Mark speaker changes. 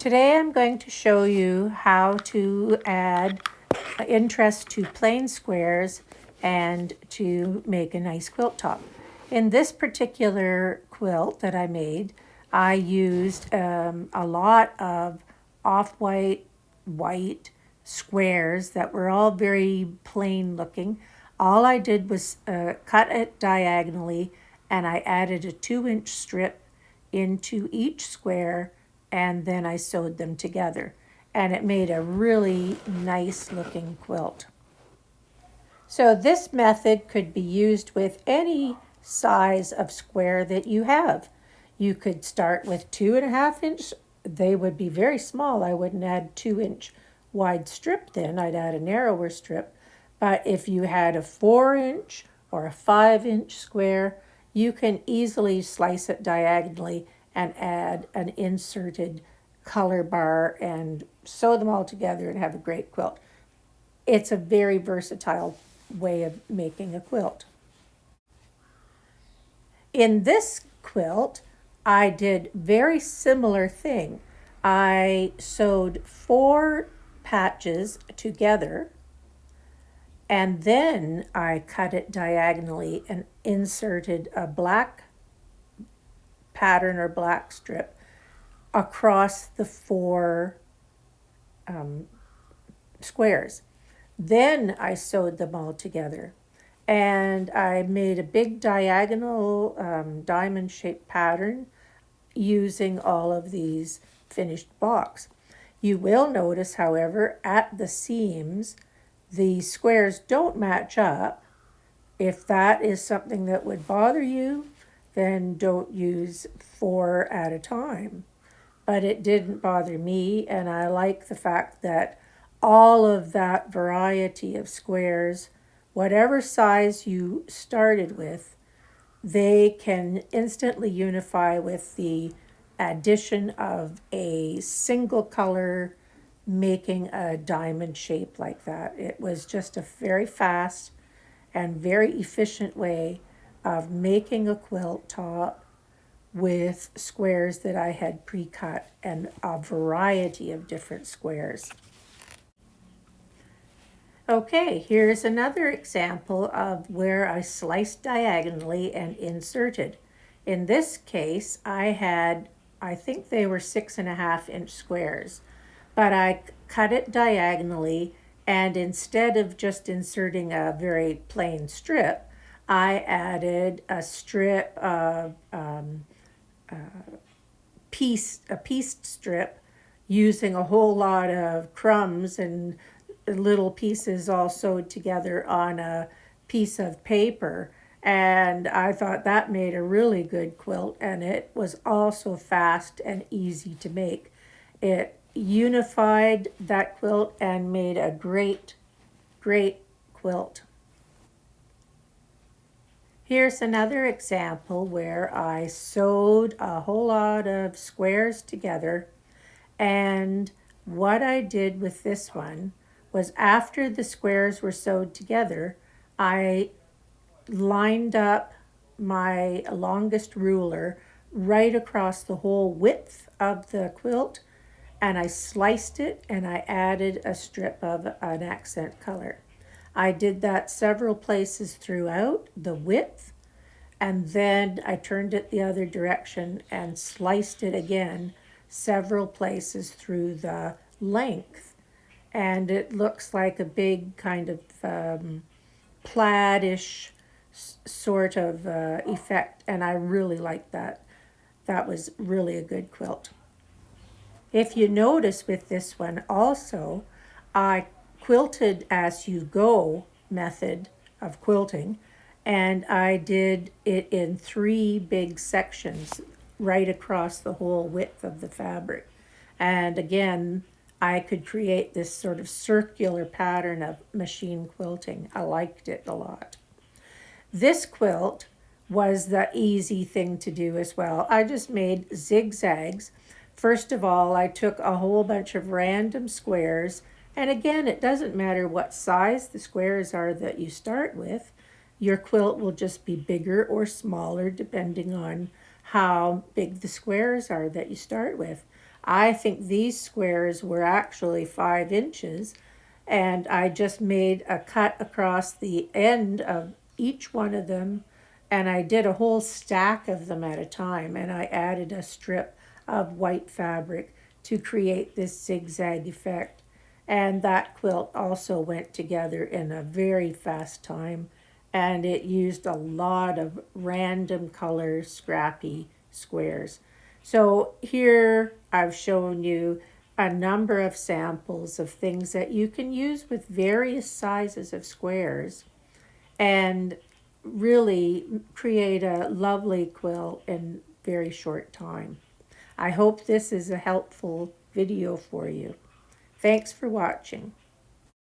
Speaker 1: Today I'm going to show you how to add interest to plain squares and to make a nice quilt top. In this particular quilt that I made, I used a lot of off-white, white squares that were all very plain looking. All I did was cut it diagonally, and I added a 2-inch strip into each square, and then I sewed them together, and it made a really nice looking quilt. So this method could be used with any size of square that you have. You could start with 2.5 inch. They would be very small. I wouldn't add 2-inch wide strip then. I'd add a narrower strip. But if you had a 4-inch or a 5-inch square, you can easily slice it diagonally and add an inserted color bar and sew them all together and have a great quilt. It's a very versatile way of making a quilt. In this quilt, I did very similar thing. I sewed 4 patches together, and then I cut it diagonally and inserted a black pattern or black strip across the 4 squares. Then I sewed them all together, and I made a big diagonal diamond shaped pattern using all of these finished blocks. You will notice, however, at the seams, the squares don't match up. If that is something that would bother you, then don't use 4 at a time. But it didn't bother me, and I like the fact that all of that variety of squares, whatever size you started with, they can instantly unify with the addition of a single color making a diamond shape like that. It was just a very fast and very efficient way of making a quilt top with squares that I had pre-cut, and a variety of different squares. Okay, here's another example of where I sliced diagonally and inserted. In this case, I think they were 6.5-inch squares, but I cut it diagonally, and instead of just inserting a very plain strip, I added a strip of pieced strip using a whole lot of crumbs and little pieces all sewed together on a piece of paper. And I thought that made a really good quilt, and it was also fast and easy to make. It unified that quilt and made a great quilt. Here's another example where I sewed a whole lot of squares together, and what I did with this one was, after the squares were sewed together, I lined up my longest ruler right across the whole width of the quilt, and I sliced it and I added a strip of an accent color. I did that several places throughout the width, and then I turned it the other direction and sliced it again several places through the length. And it looks like a big kind of plaid-ish sort of effect, and I really like that. That was really a good quilt. If you notice with this one also, I quilted as you go method of quilting, and I did it in 3 big sections right across the whole width of the fabric. And again, I could create this sort of circular pattern of machine quilting. I liked it a lot. This quilt was the easy thing to do as well. I just made zigzags. First of all, I took a whole bunch of random squares, and again, it doesn't matter what size the squares are that you start with. Your quilt will just be bigger or smaller depending on how big the squares are that you start with. I think these squares were actually 5 inches, and I just made a cut across the end of each one of them, and I did a whole stack of them at a time, and I added a strip of white fabric to create this zigzag effect. And that quilt also went together in a very fast time, and it used a lot of random color scrappy squares. So here I've shown you a number of samples of things that you can use with various sizes of squares and really create a lovely quilt in very short time. I hope this is a helpful video for you. Thanks for watching.